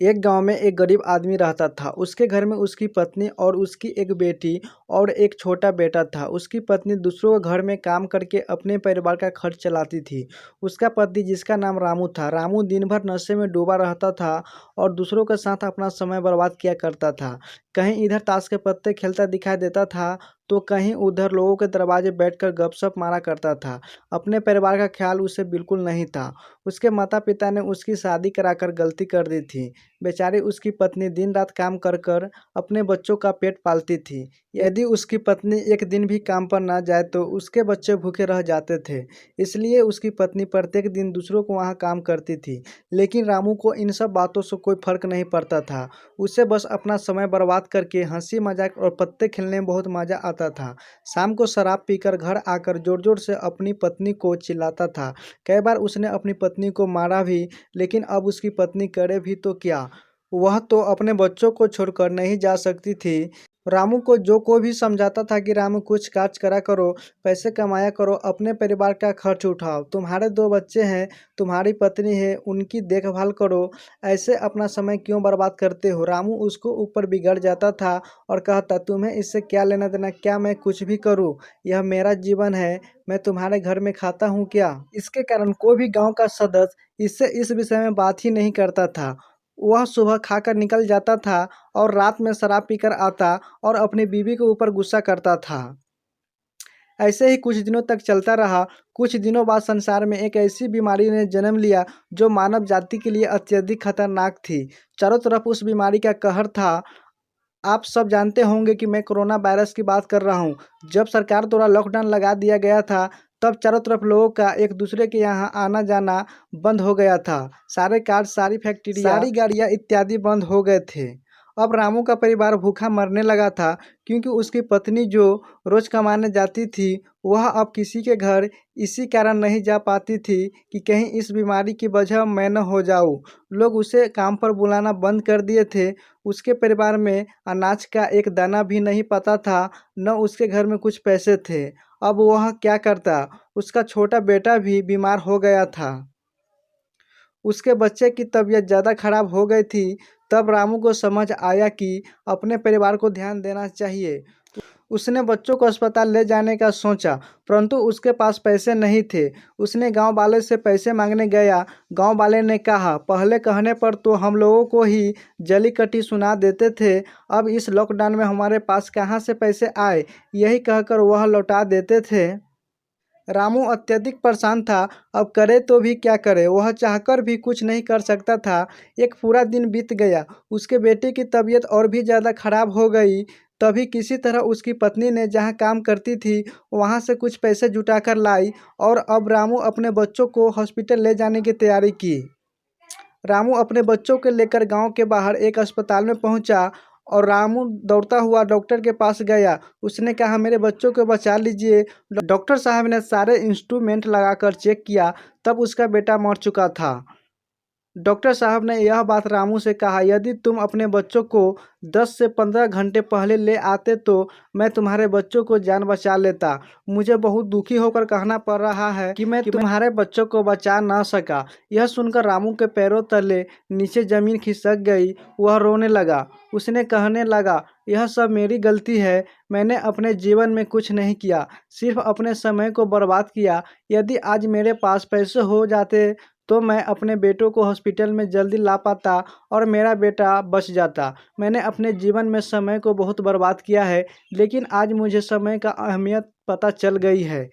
एक गांव में एक गरीब आदमी रहता था। उसके घर में उसकी पत्नी और उसकी एक बेटी और एक छोटा बेटा था। उसकी पत्नी दूसरों के घर में काम करके अपने परिवार का खर्च चलाती थी। उसका पति, जिसका नाम रामू था, रामू दिन भर नशे में डूबा रहता था और दूसरों के साथ अपना समय बर्बाद किया करता था। कहीं इधर ताश के पत्ते खेलता दिखाई देता था तो कहीं उधर लोगों के दरवाजे बैठकर गपशप मारा करता था। अपने परिवार का ख्याल उसे बिल्कुल नहीं था। उसके माता पिता ने उसकी शादी कराकर गलती कर दी थी। बेचारी उसकी पत्नी दिन रात काम कर कर अपने बच्चों का पेट पालती थी। यदि उसकी पत्नी एक दिन भी काम पर ना जाए तो उसके बच्चे भूखे रह जाते थे। इसलिए उसकी पत्नी प्रत्येक दिन दूसरों को वहाँ काम करती थी। लेकिन रामू को इन सब बातों से कोई फर्क नहीं पड़ता था। उसे बस अपना समय बर्बाद करके हंसी मजाक और पत्ते खेलने में बहुत मजा आता था। शाम को शराब पीकर घर आकर जोर जोर से अपनी पत्नी को चिल्लाता था। कई बार उसने अपनी पत्नी को मारा भी, लेकिन अब उसकी पत्नी करे भी तो क्या, वह तो अपने बच्चों को छोड़कर नहीं जा सकती थी। रामू को जो कोई भी समझाता था कि रामू कुछ काज करा करो, पैसे कमाया करो, अपने परिवार का खर्च उठाओ, तुम्हारे 2 बच्चे हैं, तुम्हारी पत्नी है, उनकी देखभाल करो, ऐसे अपना समय क्यों बर्बाद करते हो। रामू उसको ऊपर बिगड़ जाता था और कहता, तुम्हें इससे क्या लेना देना, क्या मैं कुछ भी करूँ, यह मेरा जीवन है, मैं तुम्हारे घर में खाता हूँ क्या। इसके कारण कोई भी गाँव का सदस्य इससे इस विषय में बात ही नहीं करता था। वह सुबह खाकर निकल जाता था और रात में शराब पीकर आता और अपनी बीवी के ऊपर गुस्सा करता था। ऐसे ही कुछ दिनों तक चलता रहा। कुछ दिनों बाद संसार में एक ऐसी बीमारी ने जन्म लिया जो मानव जाति के लिए अत्यधिक खतरनाक थी। चारों तरफ उस बीमारी का कहर था। आप सब जानते होंगे कि मैं कोरोना वायरस की बात कर रहा हूँ। जब सरकार द्वारा लॉकडाउन लगा दिया गया था तब चारों तरफ लोगों का एक दूसरे के यहाँ आना जाना बंद हो गया था। सारे कार, सारी फैक्ट्रियाँ, सारी गाड़ियाँ इत्यादि बंद हो गए थे। अब रामू का परिवार भूखा मरने लगा था क्योंकि उसकी पत्नी जो रोज कमाने जाती थी वह अब किसी के घर इसी कारण नहीं जा पाती थी कि कहीं इस बीमारी की वजह मैं न हो जाऊं। लोग उसे काम पर बुलाना बंद कर दिए थे। उसके परिवार में अनाज का एक दाना भी नहीं पता था, न उसके घर में कुछ पैसे थे। अब वह क्या करता। उसका छोटा बेटा भी बीमार हो गया था। उसके बच्चे की तबीयत ज़्यादा खराब हो गई थी। तब रामू को समझ आया कि अपने परिवार को ध्यान देना चाहिए। उसने बच्चों को अस्पताल ले जाने का सोचा, परंतु उसके पास पैसे नहीं थे। उसने गांव वाले से पैसे मांगने गया। गांव वाले ने कहा, पहले कहने पर तो हम लोगों को ही जली कटी सुना देते थे, अब इस लॉकडाउन में हमारे पास कहाँ से पैसे आए, यही कहकर वह लौटा देते थे। रामू अत्यधिक परेशान था। अब करे तो भी क्या करे, वह चाहकर भी कुछ नहीं कर सकता था। एक पूरा दिन बीत गया। उसके बेटे की तबीयत और भी ज़्यादा खराब हो गई। तभी किसी तरह उसकी पत्नी ने जहाँ काम करती थी वहाँ से कुछ पैसे जुटाकर लाई और अब रामू अपने बच्चों को हॉस्पिटल ले जाने की तैयारी की। रामू अपने बच्चों को लेकर गांव के बाहर एक अस्पताल में पहुंचा और रामू दौड़ता हुआ डॉक्टर के पास गया। उसने कहा, मेरे बच्चों को बचा लीजिए। डॉक्टर साहब ने सारे इंस्ट्रूमेंट लगाकर चेक किया, तब उसका बेटा मर चुका था। डॉक्टर साहब ने यह बात रामू से कहा, यदि तुम अपने बच्चों को 10 से 15 घंटे पहले ले आते तो मैं तुम्हारे बच्चों को जान बचा लेता। मुझे बहुत दुखी होकर कहना पड़ रहा है कि मैं तुम्हारे बच्चों को बचा ना सका। यह सुनकर रामू के पैरों तले नीचे जमीन खिसक गई। वह रोने लगा। उसने कहने लगा, यह सब मेरी गलती है। मैंने अपने जीवन में कुछ नहीं किया, सिर्फ अपने समय को बर्बाद किया। यदि आज मेरे पास पैसे हो जाते तो मैं अपने बेटों को हॉस्पिटल में जल्दी ला पाता और मेरा बेटा बच जाता। मैंने अपने जीवन में समय को बहुत बर्बाद किया है, लेकिन आज मुझे समय का अहमियत पता चल गई है।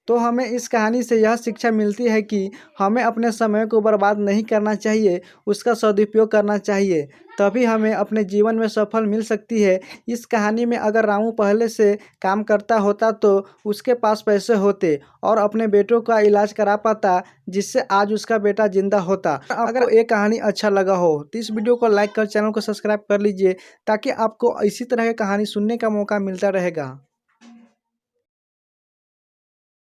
तो हमें इस कहानी से यह शिक्षा मिलती है कि हमें अपने समय को बर्बाद नहीं करना चाहिए, उसका सदुपयोग करना चाहिए, तभी हमें अपने जीवन में सफल मिल सकती है। इस कहानी में अगर रामू पहले से काम करता होता तो उसके पास पैसे होते और अपने बेटों का इलाज करा पाता, जिससे आज उसका बेटा जिंदा होता। अगर ये कहानी अच्छा लगा हो तो इस वीडियो को लाइक कर चैनल को सब्सक्राइब कर लीजिए, ताकि आपको इसी तरह की कहानी सुनने का मौका मिलता रहेगा।